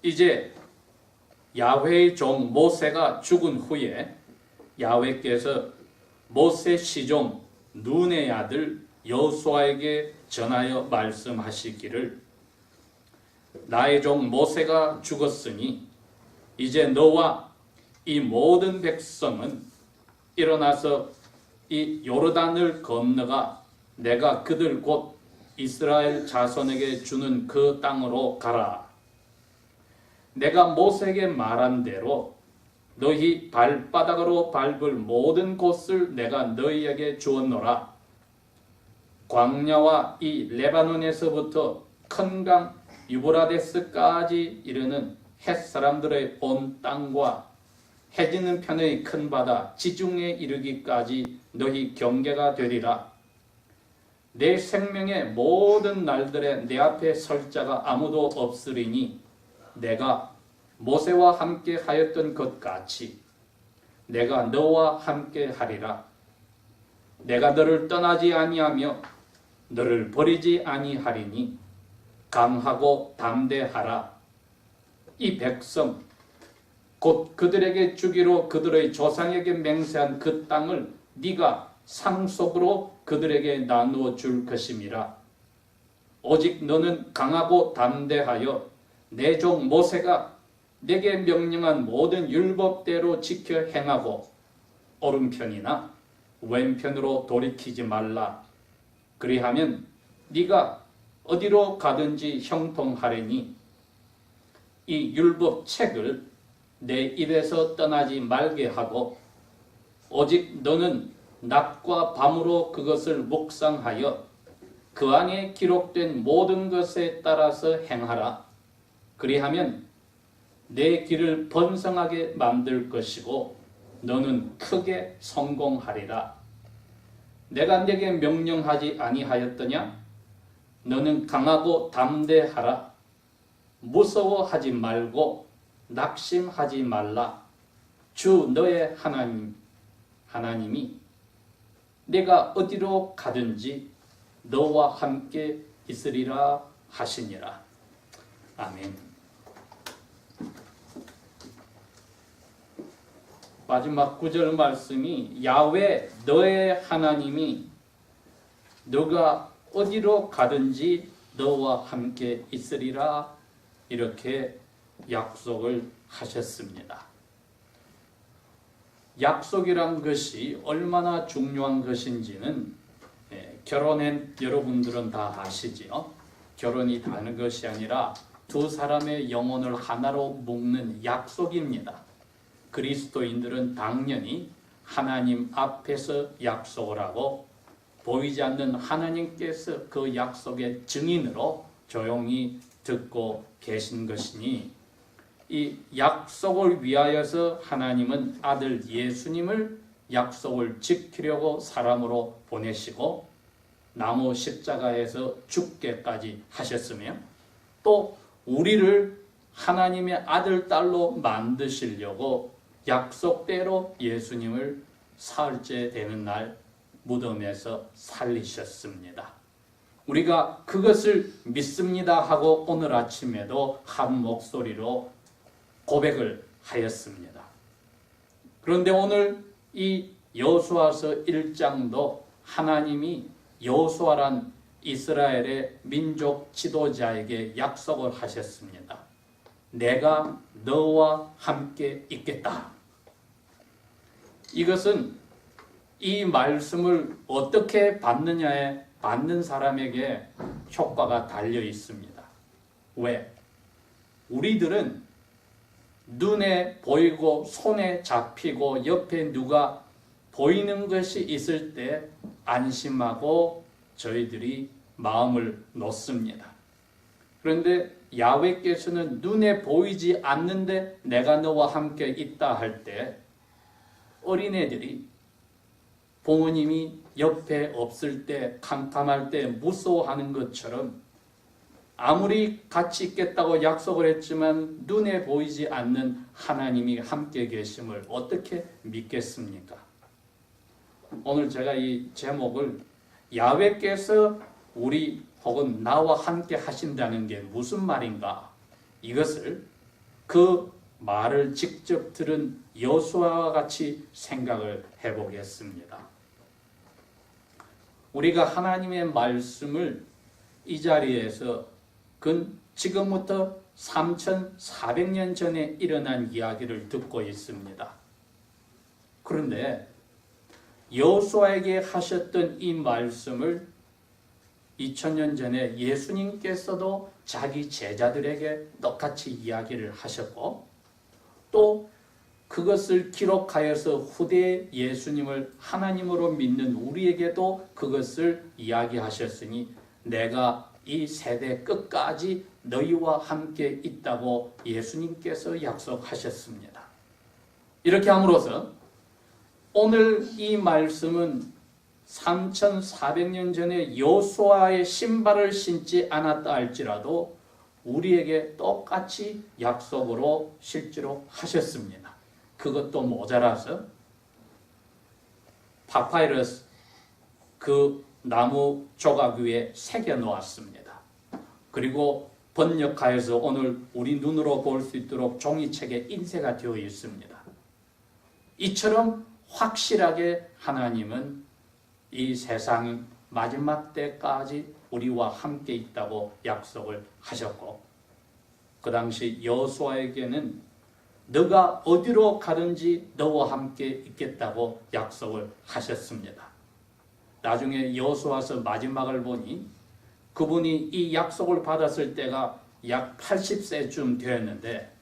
이제 야훼의 종 모세가 죽은 후에 야훼께서 모세 시종 눈의 아들 여호수아에게 전하여 말씀하시기를 나의 종 모세가 죽었으니 이제 너와 이 모든 백성은 일어나서 이 요르단을 건너가 내가 그들 곧 이스라엘 자손에게 주는 그 땅으로 가라. 내가 모세에게 말한 대로 너희 발바닥으로 밟을 모든 곳을 내가 너희에게 주었노라. 광야와 이 레바논에서부터 큰 강 유브라데스까지 이르는 헷사람들의 온 땅과 해지는 편의 큰 바다 지중해 이르기까지 너희 경계가 되리라. 내 생명의 모든 날들에 내 앞에 설 자가 아무도 없으리니 내가 모세와 함께 하였던 것 같이 내가 너와 함께 하리라. 내가 너를 떠나지 아니하며 너를 버리지 아니하리니 강하고 담대하라. 이 백성 곧 그들에게 주기로 그들의 조상에게 맹세한 그 땅을 네가 상속으로 그들에게 나누어 줄 것임이라. 오직 너는 강하고 담대하여 내 종 모세가 내게 명령한 모든 율법대로 지켜 행하고 오른편이나 왼편으로 돌이키지 말라. 그리하면 네가 어디로 가든지 형통하리니 이 율법책을 내 입에서 떠나지 말게 하고 오직 너는 낮과 밤으로 그것을 묵상하여 그 안에 기록된 모든 것에 따라서 행하라. 그리하면 내 길을 번성하게 만들 것이고 너는 크게 성공하리라. 내가 네게 명령하지 아니하였더냐? 너는 강하고 담대하라. 무서워하지 말고 낙심하지 말라. 주 너의 하나님이 내가 어디로 가든지 너와 함께 있으리라 하시니라. 아멘. 마지막 9절 말씀이 야훼 너의 하나님이 너가 어디로 가든지 너와 함께 있으리라 이렇게 약속을 하셨습니다. 약속이란 것이 얼마나 중요한 것인지는 결혼한 여러분들은 다 아시지요. 결혼이 다른 것이 아니라 두 사람의 영혼을 하나로 묶는 약속입니다. 그리스도인들은 당연히 하나님 앞에서 약속을 하고 보이지 않는 하나님께서 그 약속의 증인으로 조용히 듣고 계신 것이니 이 약속을 위하여서 하나님은 아들 예수님을 약속을 지키려고 사람으로 보내시고 나무 십자가에서 죽게까지 하셨으며 또 우리를 하나님의 아들, 딸로 만드시려고 약속대로 예수님을 사흘째 되는 날 무덤에서 살리셨습니다. 우리가 그것을 믿습니다 하고 오늘 아침에도 한 목소리로 고백을 하였습니다. 그런데 오늘 이 여호수아서 1장도 하나님이 여호수아란 이스라엘의 민족 지도자에게 약속을 하셨습니다. 내가 너와 함께 있겠다. 이것은 이 말씀을 어떻게 받느냐에 받는 사람에게 효과가 달려 있습니다. 왜? 우리들은 눈에 보이고 손에 잡히고 옆에 누가 보이는 것이 있을 때 안심하고 저희들이 마음을 놓습니다. 그런데 야훼께서는 눈에 보이지 않는데 내가 너와 함께 있다 할 때 어린애들이 부모님이 옆에 없을 때 캄캄할 때 무서워하는 것처럼 아무리 같이 있겠다고 약속을 했지만 눈에 보이지 않는 하나님이 함께 계심을 어떻게 믿겠습니까? 오늘 제가 이 제목을 야훼께서 우리 혹은 나와 함께 하신다는 게 무슨 말인가? 이것을 그 말을 직접 들은 여호수아와 같이 생각을 해보겠습니다. 우리가 하나님의 말씀을 이 자리에서 지금부터 3,400년 전에 일어난 이야기를 듣고 있습니다. 그런데 여호수아에게 하셨던 이 말씀을 2000년 전에 예수님께서도 자기 제자들에게 똑같이 이야기를 하셨고, 또 그것을 기록하여서 후대 예수님을 하나님으로 믿는 우리에게도 그것을 이야기하셨으니 내가 이 세대 끝까지 너희와 함께 있다고 예수님께서 약속하셨습니다. 이렇게 함으로써 오늘 이 말씀은 3,400년 전에 여호수아의 신발을 신지 않았다 할지라도 우리에게 똑같이 약속으로 실제로 하셨습니다. 그것도 모자라서 파파이러스 그 나무 조각 위에 새겨 놓았습니다. 그리고 번역하여서 오늘 우리 눈으로 볼 수 있도록 종이책에 인쇄가 되어 있습니다. 이처럼 확실하게 하나님은 이 세상 마지막 때까지 우리와 함께 있다고 약속을 하셨고, 그 당시 여호수아에게는 너가 어디로 가든지 너와 함께 있겠다고 약속을 하셨습니다. 나중에 여호수아서 마지막을 보니 그분이 이 약속을 받았을 때가 약 80세쯤 되었는데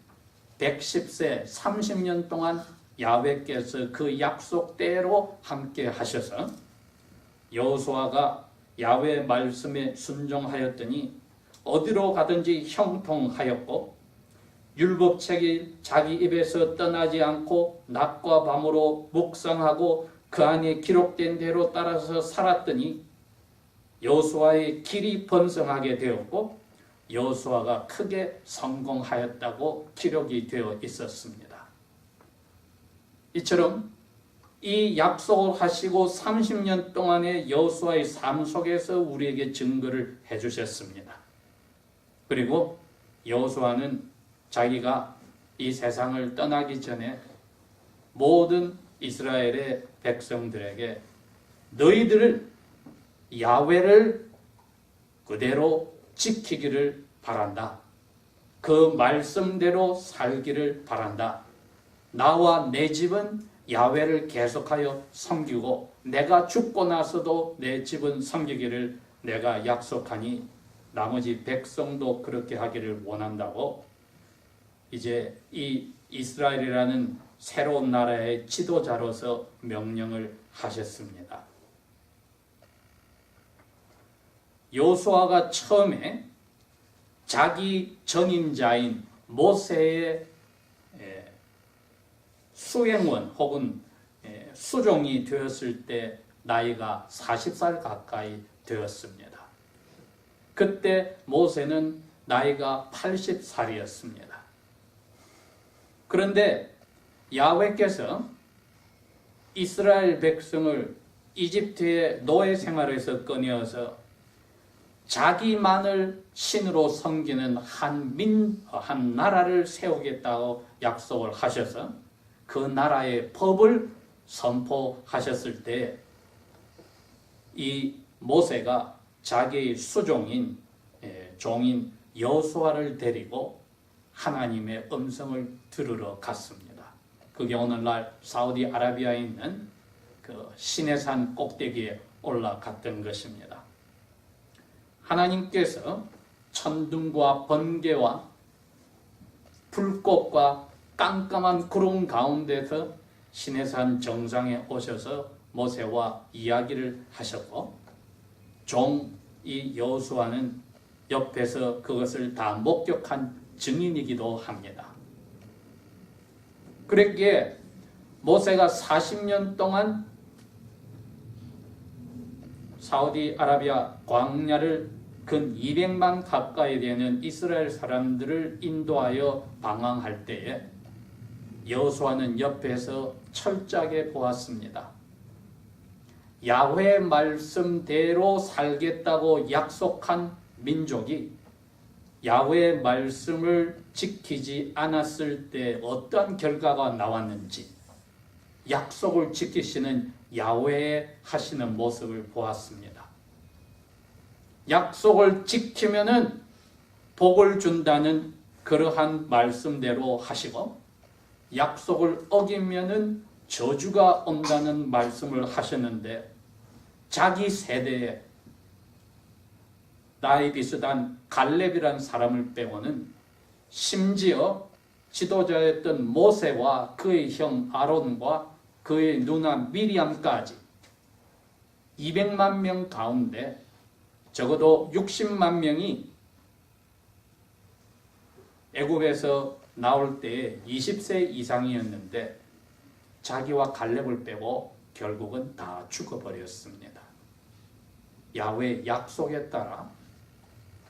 110세 30년 동안 야훼께서 그 약속대로 함께 하셔서 여호수아가 야훼 말씀에 순종하였더니 어디로 가든지 형통하였고, 율법책이 자기 입에서 떠나지 않고 낮과 밤으로 묵상하고 그 안에 기록된 대로 따라서 살았더니 여호수아의 길이 번성하게 되었고 여호수아가 크게 성공하였다고 기록이 되어 있었습니다. 이처럼 이 약속을 하시고 30년 동안의 여호수아의 삶 속에서 우리에게 증거를 해주셨습니다. 그리고 여호수아는 자기가 이 세상을 떠나기 전에 모든 이스라엘의 백성들에게 너희들을 야훼를 그대로 지키기를 바란다. 그 말씀대로 살기를 바란다. 나와 내 집은 야훼를 계속하여 섬기고 내가 죽고 나서도 내 집은 섬기기를 내가 약속하니 나머지 백성도 그렇게 하기를 원한다고 이제 이 이스라엘이라는 새로운 나라의 지도자로서 명령을 하셨습니다. 여호수아가 처음에 자기 전임자인 모세의 수행원 혹은 수종이 되었을 때 나이가 40살 가까이 되었습니다. 그때 모세는 나이가 80살이었습니다. 그런데 야훼께서 이스라엘 백성을 이집트의 노예 생활에서 꺼내어서 자기만을 신으로 섬기는 한 나라를 세우겠다고 약속을 하셔서 그 나라의 법을 선포하셨을 때 이 모세가 자기의 수종인 종인 여호수아를 데리고 하나님의 음성을 들으러 갔습니다. 그게 오늘날 사우디아라비아에 있는 그 시내산 꼭대기에 올라갔던 것입니다. 하나님께서 천둥과 번개와 불꽃과 깜깜한 구름 가운데서 시내산 정상에 오셔서 모세와 이야기를 하셨고, 이 여호수아는 옆에서 그것을 다 목격한 증인이기도 합니다. 그랬기에 모세가 40년 동안 사우디아라비아 광야를 근 200만 가까이 되는 이스라엘 사람들을 인도하여 방황할 때에 여호수아는 옆에서 철저하게 보았습니다. 야훼 말씀대로 살겠다고 약속한 민족이 야훼의 말씀을 지키지 않았을 때 어떠한 결과가 나왔는지 약속을 지키시는 야훼의 하시는 모습을 보았습니다. 약속을 지키면은 복을 준다는 그러한 말씀대로 하시고 약속을 어기면은 저주가 온다는 말씀을 하셨는데 자기 세대에 나이 비슷한 갈렙이란 사람을 빼고는 심지어 지도자였던 모세와 그의 형 아론과 그의 누나 미리암까지 200만 명 가운데 적어도 60만 명이 애굽에서 나올 때에 20세 이상이었는데 자기와 갈렙을 빼고 결국은 다 죽어버렸습니다. 야훼의 약속에 따라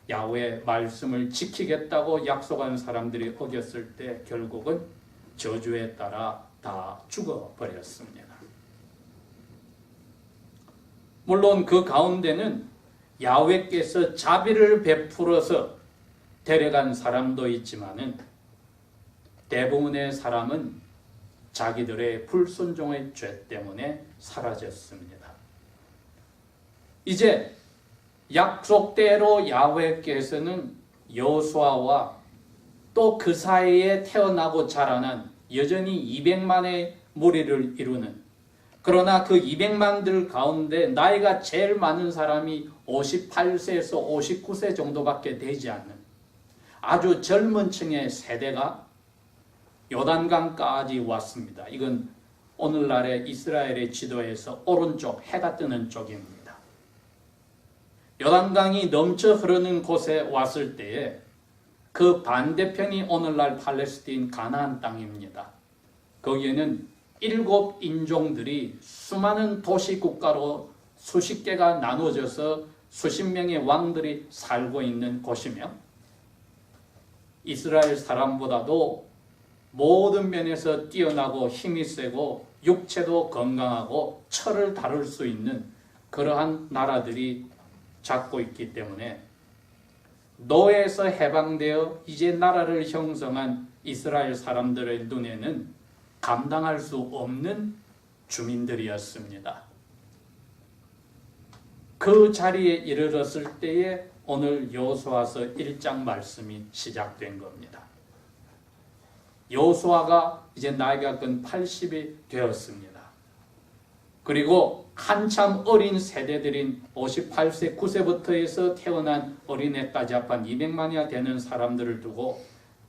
야훼의 말씀을 지키겠다고 약속한 사람들이 어겼을 때 결국은 저주에 따라 다 죽어버렸습니다. 물론 그 가운데는 야훼께서 자비를 베풀어서 데려간 사람도 있지만은 대부분의 사람은 자기들의 불순종의 죄 때문에 사라졌습니다. 이제 약속대로 야훼께서는 여호수아와 또 그 사이에 태어나고 자라난 여전히 200만의 무리를 이루는, 그러나 그 200만들 가운데 나이가 제일 많은 사람이 58세에서 59세 정도밖에 되지 않는 아주 젊은 층의 세대가 요단강까지 왔습니다. 이건 오늘날의 이스라엘의 지도에서 오른쪽 해가 뜨는 쪽입니다. 요단강이 넘쳐 흐르는 곳에 왔을 때에 그 반대편이 오늘날 팔레스틴 가나안 땅입니다. 거기에는 7 인종들이 수많은 도시 국가로 수십 개가 나눠져서 수십 명의 왕들이 살고 있는 곳이며 이스라엘 사람보다도 모든 면에서 뛰어나고 힘이 세고 육체도 건강하고 철을 다룰 수 있는 그러한 나라들이 잡고 있기 때문에 노예에서 해방되어 이제 나라를 형성한 이스라엘 사람들의 눈에는 감당할 수 없는 주민들이었습니다. 그 자리에 이르렀을 때에 오늘 여호수아서 1장 말씀이 시작된 겁니다. 여호수아가 이제 나이가 근 80이 되었습니다. 그리고 한참 어린 세대들인 58세, 9세부터 해서 태어난 어린애까지 합한 200만이나 되는 사람들을 두고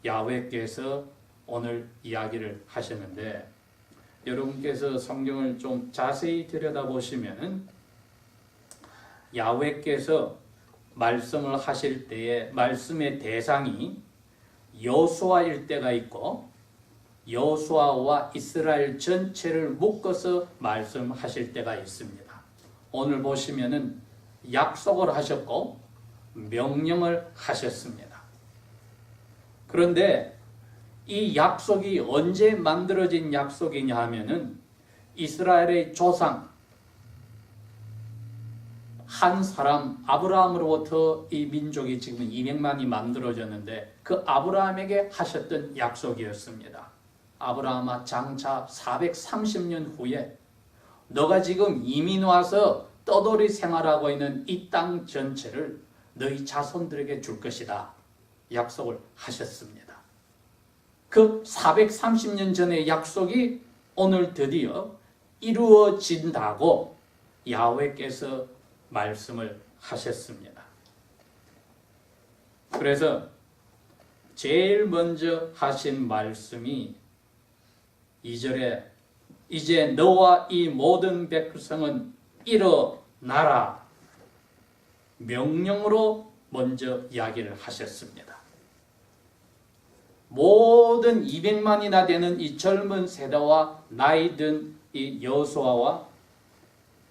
야훼께서 오늘 이야기를 하셨는데, 여러분께서 성경을 좀 자세히 들여다보시면 야훼께서 말씀을 하실 때에 말씀의 대상이 여호수아일 때가 있고 여호수아와 이스라엘 전체를 묶어서 말씀하실 때가 있습니다. 오늘 보시면은 약속을 하셨고 명령을 하셨습니다. 그런데 이 약속이 언제 만들어진 약속이냐 하면은 이스라엘의 조상 한 사람 아브라함으로부터 이 민족이 지금 200만이 만들어졌는데 그 아브라함에게 하셨던 약속이었습니다. 아브라함아, 장차 430년 후에 너가 지금 이민 와서 떠돌이 생활하고 있는 이 땅 전체를 너희 자손들에게 줄 것이다. 약속을 하셨습니다. 그 430년 전의 약속이 오늘 드디어 이루어진다고 야훼께서 말씀을 하셨습니다. 그래서 제일 먼저 하신 말씀이 2절에 이제 너와 이 모든 백성은 일어나라 명령으로 먼저 이야기를 하셨습니다. 모든 200만이나 되는 이 젊은 세대와 나이든 이 여호수아와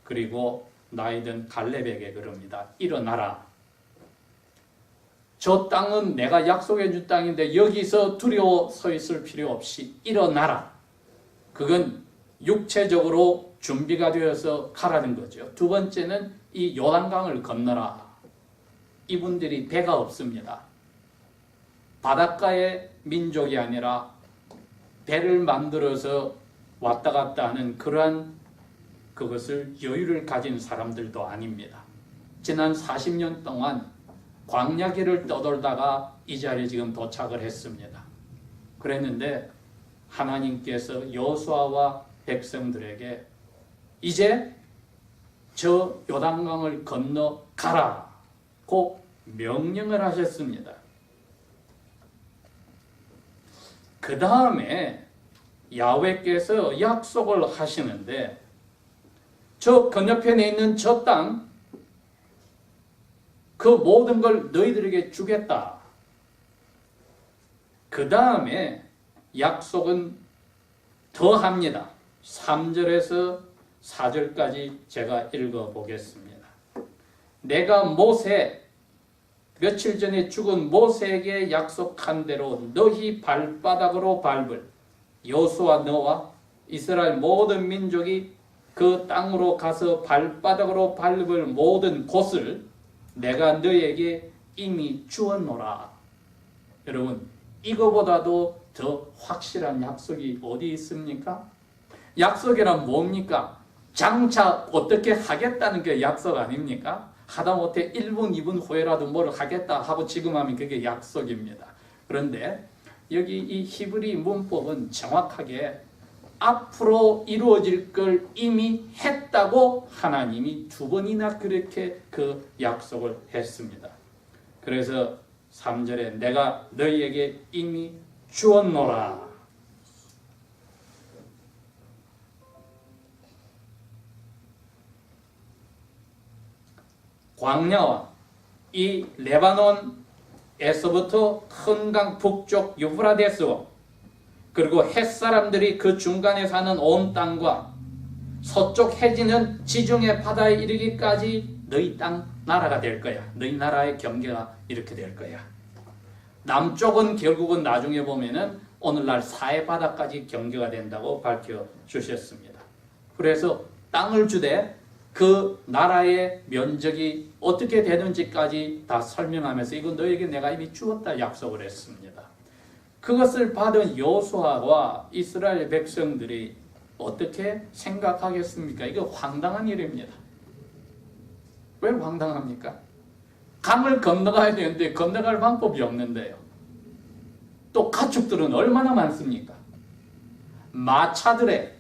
그리고 나이든 갈렙에게 그럽니다. 일어나라. 저 땅은 내가 약속해 준 땅인데 여기서 두려워 서 있을 필요 없이 일어나라. 그건 육체적으로 준비가 되어서 가라는 거죠. 두 번째는 이 요단강을 건너라. 이분들이 배가 없습니다. 바닷가의 민족이 아니라 배를 만들어서 왔다 갔다 하는 그러한 그것을 여유를 가진 사람들도 아닙니다. 지난 40년 동안 광야길을 떠돌다가 이 자리에 지금 도착을 했습니다. 그랬는데 하나님께서 여호수아와 백성들에게 이제 저 요단강을 건너가라고 명령을 하셨습니다. 그 다음에 야훼께서 약속을 하시는데 저 건너편에 있는 저 땅, 그 모든 걸 너희들에게 주겠다. 그 다음에 약속은 더 합니다. 3절에서 4절까지 제가 읽어보겠습니다. 내가 며칠 전에 죽은 모세에게 약속한 대로 너희 발바닥으로 밟을 여호수아 너와 이스라엘 모든 민족이 그 땅으로 가서 발바닥으로 밟을 모든 곳을 내가 너희에게 이미 주었노라. 여러분, 이거보다도 더 확실한 약속이 어디 있습니까? 약속이란 뭡니까? 장차 어떻게 하겠다는 게 약속 아닙니까? 하다못해 1분, 2분 후에라도 뭘 하겠다 하고 지금 하면 그게 약속입니다. 그런데 여기 이 히브리 문법은 정확하게 앞으로 이루어질 걸 이미 했다고 하나님이 2번이나 그렇게 그 약속을 했습니다. 그래서 3절에 내가 너희에게 이미 주었노라. 광야와 이 레바논에서부터 큰 강 북쪽 유프라데스와 그리고 햇사람들이 그 중간에 사는 온 땅과 서쪽 해지는 지중해 바다에 이르기까지 너희 땅 나라가 될 거야. 너희 나라의 경계가 이렇게 될 거야. 남쪽은 결국은 나중에 보면은 오늘날 사해 바다까지 경계가 된다고 밝혀 주셨습니다. 그래서 땅을 주되 그 나라의 면적이 어떻게 되는지까지 다 설명하면서 이건 너에게 내가 이미 주었다 약속을 했습니다. 그것을 받은 여호수아와 이스라엘 백성들이 어떻게 생각하겠습니까? 이거 황당한 일입니다. 왜 황당합니까? 강을 건너가야 되는데 건너갈 방법이 없는데요. 또 가축들은 얼마나 많습니까? 마차들에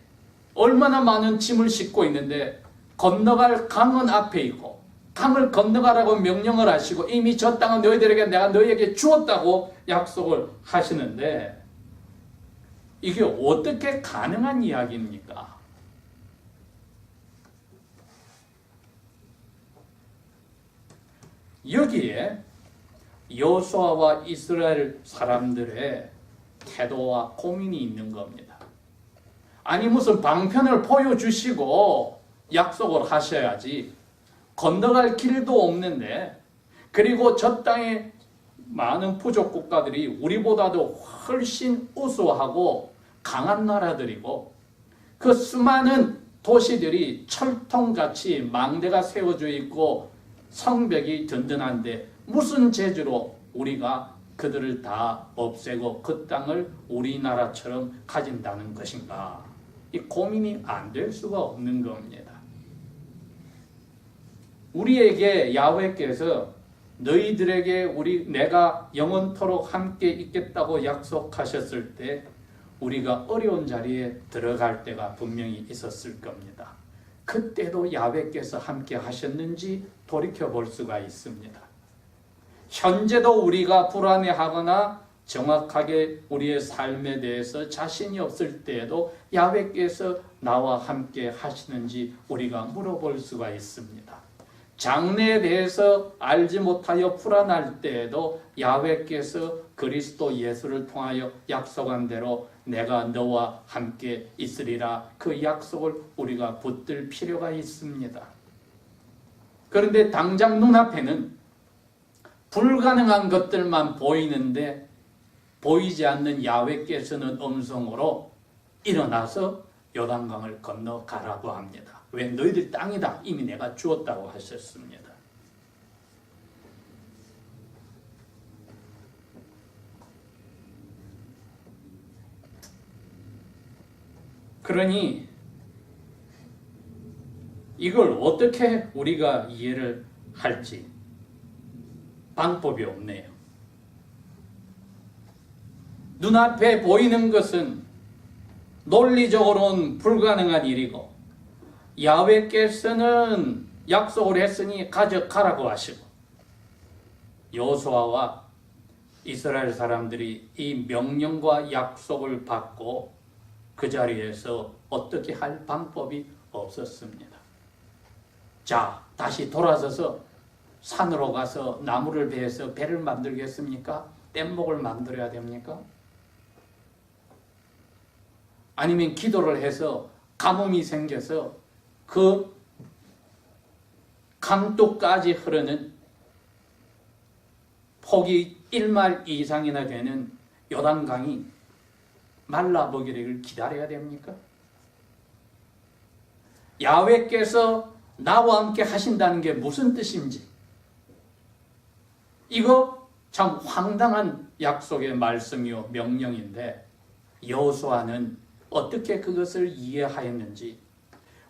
얼마나 많은 짐을 싣고 있는데 건너갈 강은 앞에 있고 강을 건너가라고 명령을 하시고 이미 저 땅은 너희들에게 내가 너희에게 주었다고 약속을 하시는데 이게 어떻게 가능한 이야기입니까? 여기에 여호수아와 이스라엘 사람들의 태도와 고민이 있는 겁니다. 아니 무슨 방편을 보여주시고 약속을 하셔야지 건너갈 길도 없는데 그리고 저 땅에 많은 부족 국가들이 우리보다도 훨씬 우수하고 강한 나라들이고 그 수많은 도시들이 철통같이 망대가 세워져 있고 성벽이 든든한데 무슨 재주로 우리가 그들을 다 없애고 그 땅을 우리나라처럼 가진다는 것인가? 이 고민이 안 될 수가 없는 겁니다. 우리에게 야훼께서 너희들에게 내가 영원토록 함께 있겠다고 약속하셨을 때 우리가 어려운 자리에 들어갈 때가 분명히 있었을 겁니다. 그때도 야훼께서 함께 하셨는지 돌이켜 볼 수가 있습니다. 현재도 우리가 불안해하거나 정확하게 우리의 삶에 대해서 자신이 없을 때에도 야훼께서 나와 함께 하시는지 우리가 물어볼 수가 있습니다. 장래에 대해서 알지 못하여 불안할 때에도 야훼께서 그리스도 예수를 통하여 약속한 대로 내가 너와 함께 있으리라 그 약속을 우리가 붙들 필요가 있습니다. 그런데 당장 눈앞에는 불가능한 것들만 보이는데 보이지 않는 야훼께서는 음성으로 일어나서 요단강을 건너가라고 합니다. 왜? 너희들 땅이다. 이미 내가 주었다고 하셨습니다. 그러니 이걸 어떻게 우리가 이해를 할지 방법이 없네요. 눈앞에 보이는 것은 논리적으로는 불가능한 일이고 야훼께서는 약속을 했으니 가져가라고 하시고 여호수아와 이스라엘 사람들이 이 명령과 약속을 받고 그 자리에서 어떻게 할 방법이 없었습니다. 자, 다시 돌아서서 산으로 가서 나무를 베어서 배를 만들겠습니까? 뗏목을 만들어야 됩니까? 아니면 기도를 해서 가뭄이 생겨서 그 강둑까지 흐르는 폭이 1말 이상이나 되는 요단강이 말라버리기를 기다려야 됩니까? 야훼께서 나와 함께 하신다는 게 무슨 뜻인지, 이거 참 황당한 약속의 말씀이요 명령인데 여호수아는 어떻게 그것을 이해하였는지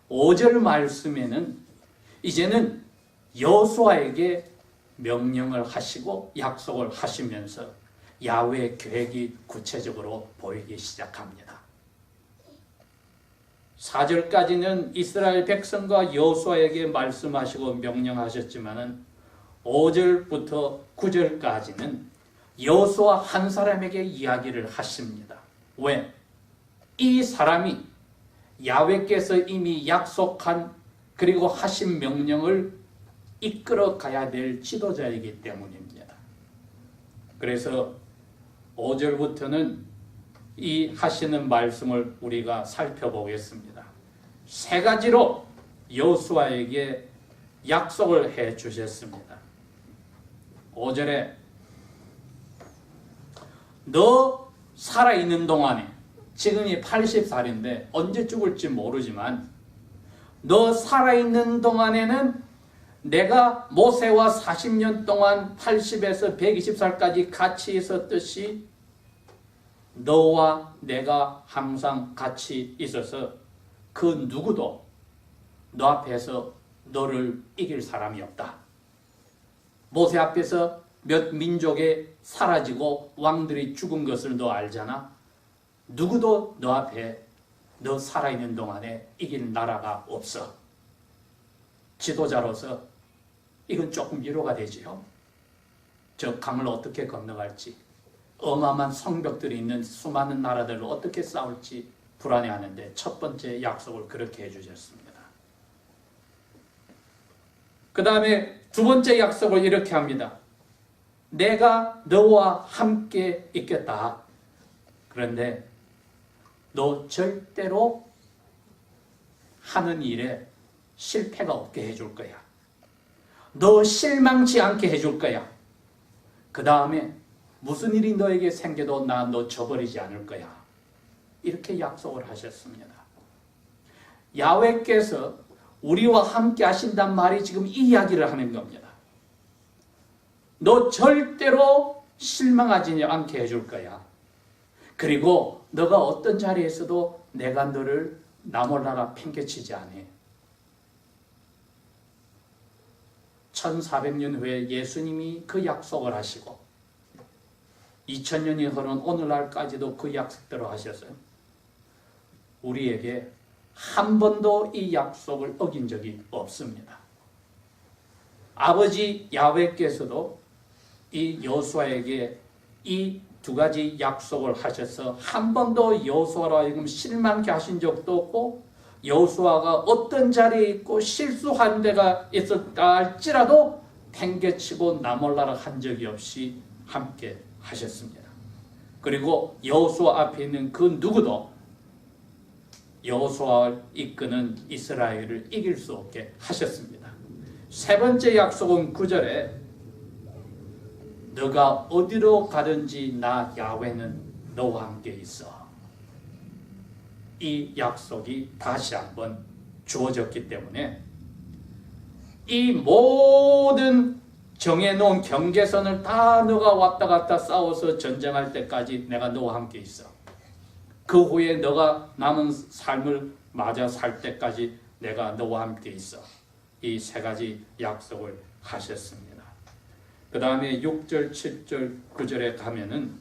5절 말씀에는 이제는 여호수아에게 명령을 하시고 약속을 하시면서 야훼의 계획이 구체적으로 보이기 시작합니다. 4절까지는 이스라엘 백성과 여호수아에게 말씀하시고 명령하셨지만은 5절부터 9절까지는 여호수아 한 사람에게 이야기를 하십니다. 왜? 이 사람이 야훼께서 이미 약속한 그리고 하신 명령을 이끌어 가야 될 지도자이기 때문입니다. 그래서 5절부터는 이 하시는 말씀을 우리가 살펴보겠습니다. 3가지로 여호수아에게 약속을 해 주셨습니다. 5절에 너 살아있는 동안에, 지금이 80살인데 언제 죽을지 모르지만 너 살아있는 동안에는 내가 모세와 40년 동안 80에서 120살까지 같이 있었듯이 너와 내가 항상 같이 있어서 그 누구도 너 앞에서 너를 이길 사람이 없다. 모세 앞에서 몇 민족에 사라지고 왕들이 죽은 것을 너 알잖아. 누구도 너 앞에 너 살아있는 동안에 이길 나라가 없어. 지도자로서 이건 조금 위로가 되지요. 저 강을 어떻게 건너갈지, 어마어마한 성벽들이 있는 수많은 나라들로 어떻게 싸울지 불안해하는데 첫 번째 약속을 그렇게 해주셨습니다. 그 다음에 두 번째 약속을 이렇게 합니다. 내가 너와 함께 있겠다. 그런데 너 절대로 하는 일에 실패가 없게 해줄 거야. 너 실망치 않게 해줄 거야. 그 다음에 무슨 일이 너에게 생겨도 나 너 저버리지 않을 거야. 이렇게 약속을 하셨습니다. 야훼께서 우리와 함께 하신단 말이 지금 이 이야기를 하는 겁니다. 너 절대로 실망하지 않게 해줄 거야. 그리고 너가 어떤 자리에서도 내가 너를 나 몰라라 팽개치지 않아. 1400년 후에 예수님이 그 약속을 하시고 2000년이 흐른 오늘날까지도 그 약속대로 하셨어요. 우리에게 한 번도 이 약속을 어긴 적이 없습니다. 아버지 야훼께서도 이 여호수아에게 이 2가지 약속을 하셔서 한 번도 여호수아로 하여금 실망케 하신 적도 없고 여호수아가 어떤 자리에 있고 실수한 데가 있을까 할지라도 팽개치고 나 몰라라 한 적이 없이 함께 하셨습니다. 그리고 여호수아 앞에 있는 그 누구도 여호수아를 이끄는 이스라엘을 이길 수 없게 하셨습니다. 3번째 약속은 9절에 너가 어디로 가든지 나 야훼는 너와 함께 있어. 이 약속이 다시 한번 주어졌기 때문에 이 모든 정해놓은 경계선을 다 너가 왔다 갔다 싸워서 전쟁할 때까지 내가 너와 함께 있어. 그 후에 너가 남은 삶을 맞아 살 때까지 내가 너와 함께 있어. 이 세 가지 약속을 하셨습니다. 그 다음에 6절, 7절, 9절에 가면은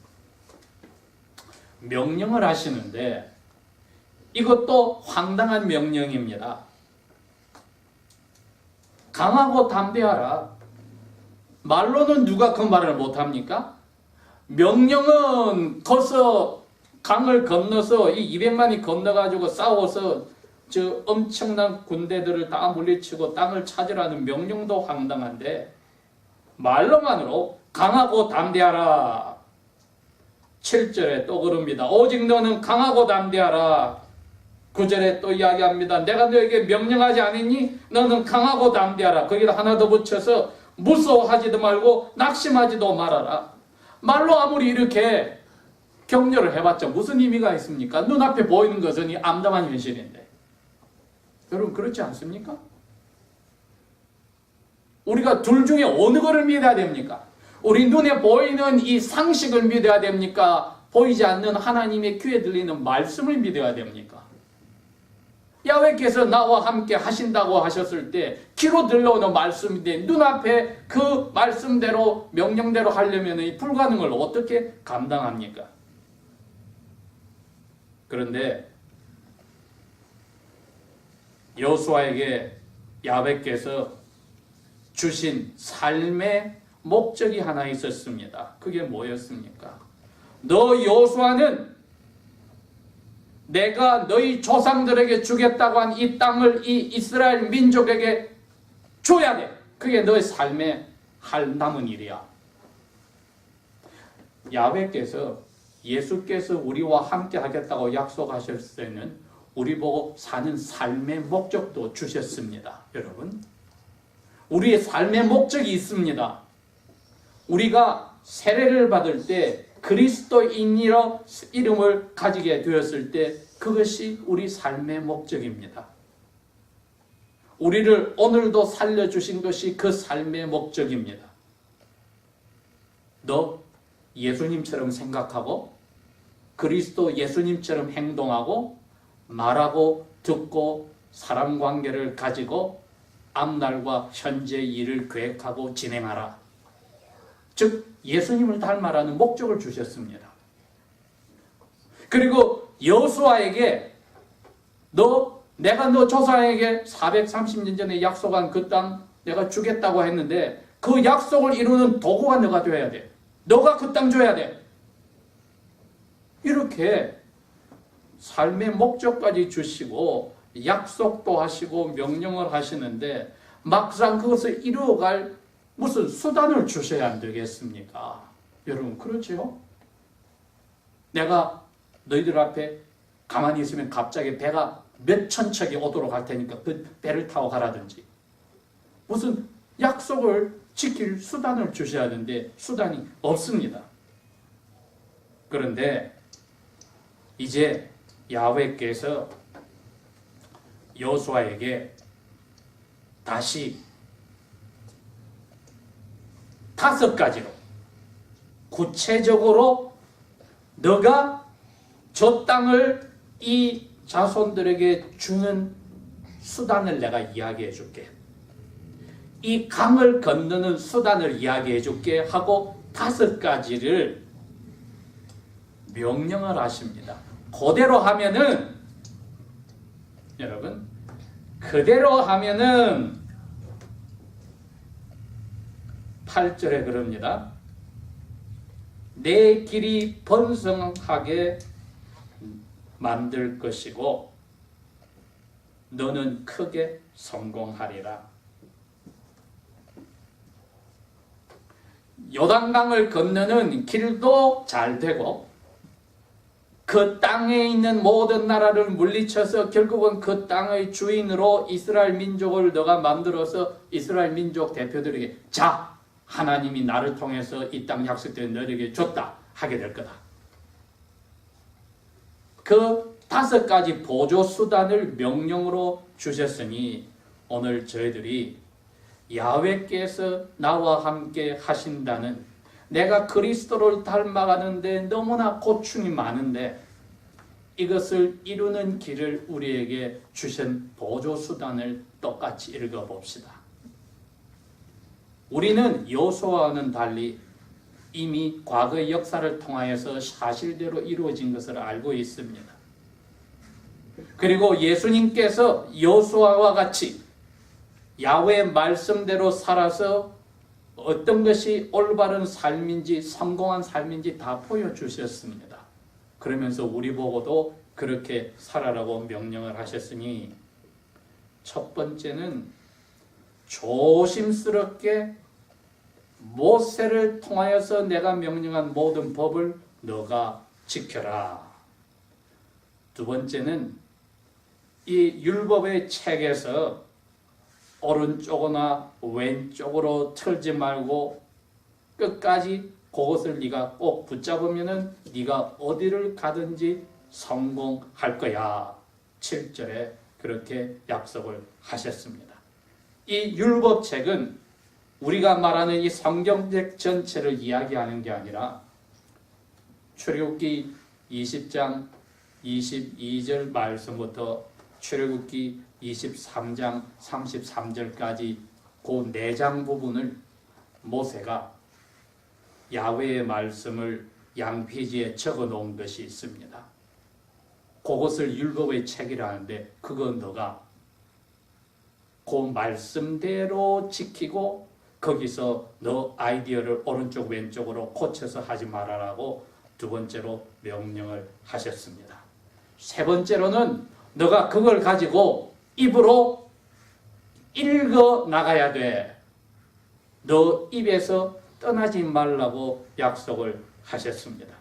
명령을 하시는데 이것도 황당한 명령입니다. 강하고 담대하라. 말로는 누가 그 말을 못합니까? 명령은 커서 강을 건너서 이 200만이 건너가지고 싸워서 저 엄청난 군대들을 다 물리치고 땅을 찾으라는 명령도 황당한데 말로만으로 강하고 담대하라. 7절에 또 그럽니다. 오직 너는 강하고 담대하라. 9절에 또 이야기합니다. 내가 너에게 명령하지 않았니? 너는 강하고 담대하라. 거기다 하나 더 붙여서 무서워하지도 말고 낙심하지도 말아라. 말로 아무리 이렇게 격려를 해봤자 무슨 의미가 있습니까? 눈앞에 보이는 것은 이 암담한 현실인데. 여러분 그렇지 않습니까? 우리가 둘 중에 어느 거를 믿어야 됩니까? 우리 눈에 보이는 이 상식을 믿어야 됩니까? 보이지 않는 하나님의 귀에 들리는 말씀을 믿어야 됩니까? 야훼께서 나와 함께 하신다고 하셨을 때 귀로 들려오는 말씀인데 눈앞에 그 말씀대로 명령대로 하려면 이 불가능을 어떻게 감당합니까? 그런데 여호수아에게 야훼께서 주신 삶의 목적이 하나 있었습니다. 그게 뭐였습니까? 너 여호수아는 내가 너희 조상들에게 주겠다고 한 이 땅을 이 이스라엘 민족에게 줘야 돼. 그게 너의 삶의 할 남은 일이야. 야훼께서 예수께서 우리와 함께 하겠다고 약속하셨을 때는 우리 보고 사는 삶의 목적도 주셨습니다. 여러분, 우리의 삶의 목적이 있습니다. 우리가 세례를 받을 때 그리스도인이라 이름을 가지게 되었을 때 그것이 우리 삶의 목적입니다. 우리를 오늘도 살려주신 것이 그 삶의 목적입니다. 너 예수님처럼 생각하고 그리스도 예수님처럼 행동하고 말하고 듣고 사람 관계를 가지고 앞날과 현재 일을 계획하고 진행하라. 즉 예수님을 닮아라는 목적을 주셨습니다. 그리고 여호수아에게 내가 너 조상에게 430년 전에 약속한 그 땅 내가 주겠다고 했는데 그 약속을 이루는 도구가 너가 되어야 돼. 너가 그 땅 줘야 돼. 이렇게 삶의 목적까지 주시고 약속도 하시고 명령을 하시는데 막상 그것을 이루어갈 무슨 수단을 주셔야 안 되겠습니까? 여러분 그렇죠? 내가 너희들 앞에 가만히 있으면 갑자기 배가 몇천 척이 오도록 할 테니까 그 배를 타고 가라든지 무슨 약속을 지킬 수단을 주셔야 하는데 수단이 없습니다. 그런데 이제 야훼께서 여호수아에게 다시 5가지로 구체적으로 너가 저 땅을 이 자손들에게 주는 수단을 내가 이야기해 줄게. 이 강을 건너는 수단을 이야기해 줄게 하고 5가지를 명령을 하십니다. 그대로 하면은 여러분 그대로 하면은 8절에 그럽니다. 내 길이 번성하게 만들 것이고 너는 크게 성공하리라. 요단강을 건너는 길도 잘 되고 그 땅에 있는 모든 나라를 물리쳐서 결국은 그 땅의 주인으로 이스라엘 민족을 너가 만들어서 이스라엘 민족 대표들에게 자, 하나님이 나를 통해서 이 땅 약속된 너에게 줬다 하게 될 거다. 그 5가지 보조 수단을 명령으로 주셨으니 오늘 저희들이 야훼께서 나와 함께 하신다는 내가 그리스도를 닮아가는데 너무나 고충이 많은데 이것을 이루는 길을 우리에게 주신 보조수단을 똑같이 읽어봅시다. 우리는 여호수아와는 달리 이미 과거의 역사를 통하여서 사실대로 이루어진 것을 알고 있습니다. 그리고 예수님께서 여호수아와 같이 야훼의 말씀대로 살아서 어떤 것이 올바른 삶인지 성공한 삶인지 다 보여주셨습니다. 그러면서 우리 보고도 그렇게 살아라고 명령을 하셨으니 첫 번째는 조심스럽게 모세를 통하여서 내가 명령한 모든 법을 너가 지켜라. 두 번째는 이 율법의 책에서 오른쪽이나 왼쪽으로 틀지 말고 끝까지 그것을 네가 꼭 붙잡으면은 네가 어디를 가든지 성공할 거야. 7절에 그렇게 약속을 하셨습니다. 이 율법책은 우리가 말하는 이 성경책 전체를 이야기하는 게 아니라 출애굽기 20장 22절 말씀부터 출애굽기 23장 33절까지 그 4장 부분을 모세가 야훼의 말씀을 양피지에 적어 놓은 것이 있습니다. 그것을 율법의 책이라는데 그건 너가 그 말씀대로 지키고 거기서 너 아이디어를 오른쪽 왼쪽으로 고쳐서 하지 말아라고 두 번째로 명령을 하셨습니다. 세 번째로는 너가 그걸 가지고 입으로 읽어 나가야 돼. 너 입에서 떠나지 말라고 약속을 하셨습니다.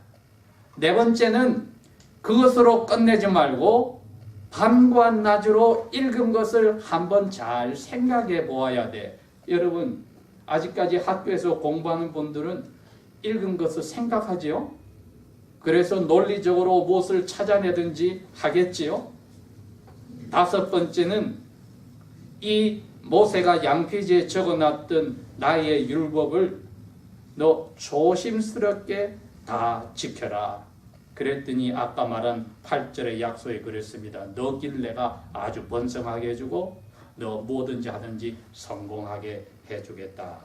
네 번째는 그것으로 끝내지 말고 밤과 낮으로 읽은 것을 한번 잘 생각해 보아야 돼. 여러분 아직까지 학교에서 공부하는 분들은 읽은 것을 생각하지요? 그래서 논리적으로 무엇을 찾아내든지 하겠지요? 다섯 번째는 이 모세가 양피지에 적어놨던 나의 율법을 너 조심스럽게 다 지켜라. 그랬더니 아까 말한 8절의 약속에 그랬습니다. 너 길 내가 아주 번성하게 해주고 너 뭐든지 하든지 성공하게 해주겠다.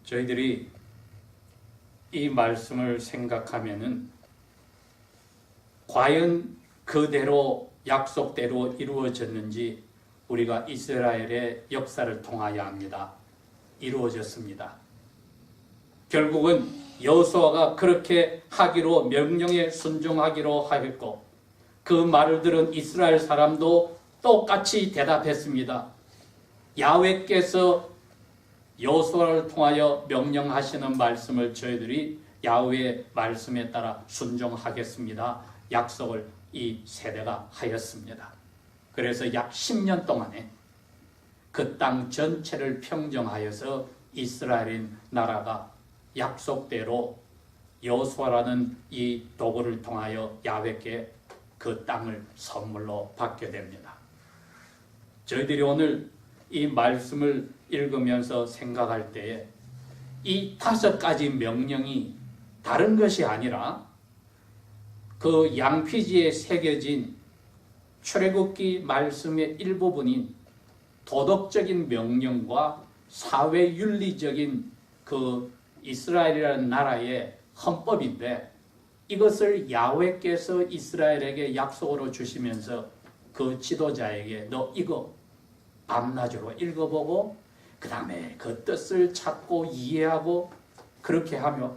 저희들이 이 말씀을 생각하면은 과연 그대로 약속대로 이루어졌는지 우리가 이스라엘의 역사를 통하여 합니다. 이루어졌습니다. 결국은 여호수아가 그렇게 하기로 명령에 순종하기로 하였고 그 말을 들은 이스라엘 사람도 똑같이 대답했습니다. 야훼께서 여호수아를 통하여 명령하시는 말씀을 저희들이 야훼의 말씀에 따라 순종하겠습니다. 약속을 이 세대가 하였습니다. 그래서 약 10년 동안에 그 땅 전체를 평정하여서 이스라엘인 나라가 약속대로 여호수아라는 이 도구를 통하여 야훼께 그 땅을 선물로 받게 됩니다. 저희들이 오늘 이 말씀을 읽으면서 생각할 때에 이 5가지 명령이 다른 것이 아니라 그 양피지에 새겨진 출애굽기 말씀의 일부분인 도덕적인 명령과 사회윤리적인 그 이스라엘이라는 나라의 헌법인데 이것을 야훼께서 이스라엘에게 약속으로 주시면서 그 지도자에게 너 이거 밤낮으로 읽어보고 그 다음에 그 뜻을 찾고 이해하고 그렇게 하며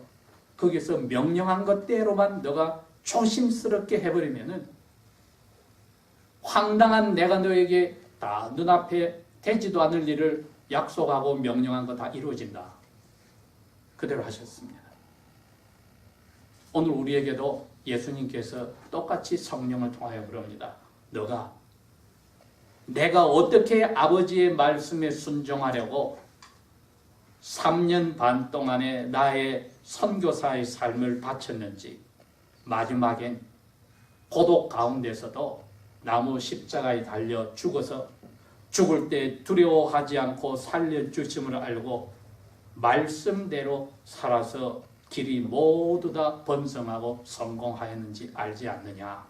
거기서 명령한 것대로만 너가 조심스럽게 해버리면은 황당한 내가 너에게 다 눈앞에 되지도 않을 일을 약속하고 명령한 거 다 이루어진다. 그대로 하셨습니다. 오늘 우리에게도 예수님께서 똑같이 성령을 통하여 그럽니다. 너가 내가 어떻게 아버지의 말씀에 순종하려고 3년 반 동안에 나의 선교사의 삶을 바쳤는지 마지막엔 고독 가운데서도 나무 십자가에 달려 죽어서 죽을 때 두려워하지 않고 살려주심을 알고 말씀대로 살아서 길이 모두 다 번성하고 성공하였는지 알지 않느냐.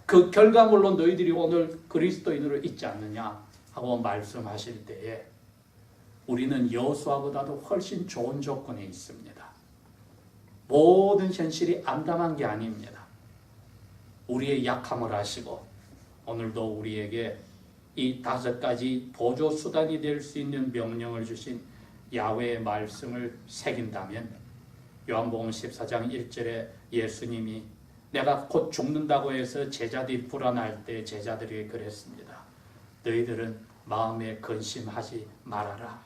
그 결과물로 너희들이 오늘 그리스도인으로 있지 않느냐 하고 말씀하실 때에 우리는 여호수아보다도 훨씬 좋은 조건에 있습니다. 모든 현실이 암담한 게 아닙니다. 우리의 약함을 아시고 오늘도 우리에게 이 5가지 보조 수단이 될 수 있는 명령을 주신 야훼의 말씀을 새긴다면 요한복음 14장 1절에 예수님이 내가 곧 죽는다고 해서 제자들이 불안할 때 제자들에게 그랬습니다. 너희들은 마음에 근심하지 말아라.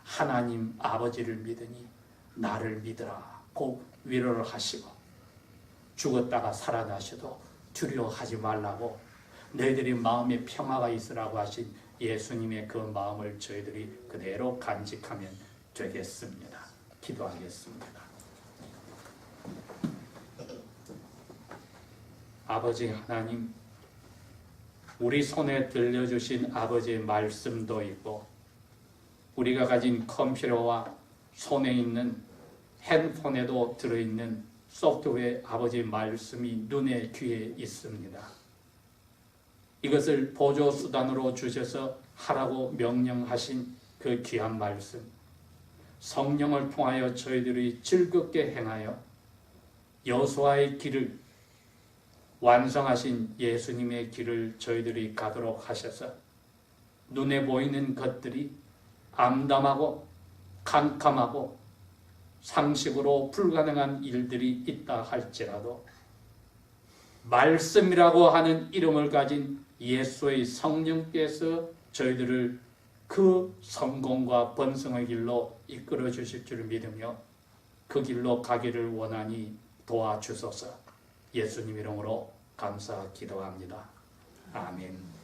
하나님 아버지를 믿으니 나를 믿으라. 고 위로를 하시고 죽었다가 살아나셔도 두려워하지 말라고 너희들이 마음에 평화가 있으라고 하신 예수님의 그 마음을 저희들이 그대로 간직하면 되겠습니다. 기도하겠습니다. 아버지 하나님, 우리 손에 들려주신 아버지의 말씀도 있고 우리가 가진 컴퓨터와 손에 있는 핸드폰에도 들어있는 소프트웨어 아버지의 말씀이 눈에 귀에 있습니다. 이것을 보조수단으로 주셔서 하라고 명령하신 그 귀한 말씀, 성령을 통하여 저희들이 즐겁게 행하여 여호수아의 길을 완성하신 예수님의 길을 저희들이 가도록 하셔서 눈에 보이는 것들이 암담하고 캄캄하고 상식으로 불가능한 일들이 있다 할지라도 말씀이라고 하는 이름을 가진 예수의 성령께서 저희들을 그 성공과 번성의 길로 이끌어 주실 줄 믿으며 그 길로 가기를 원하니 도와주소서. 예수님 이름으로 감사 기도합니다. 아멘.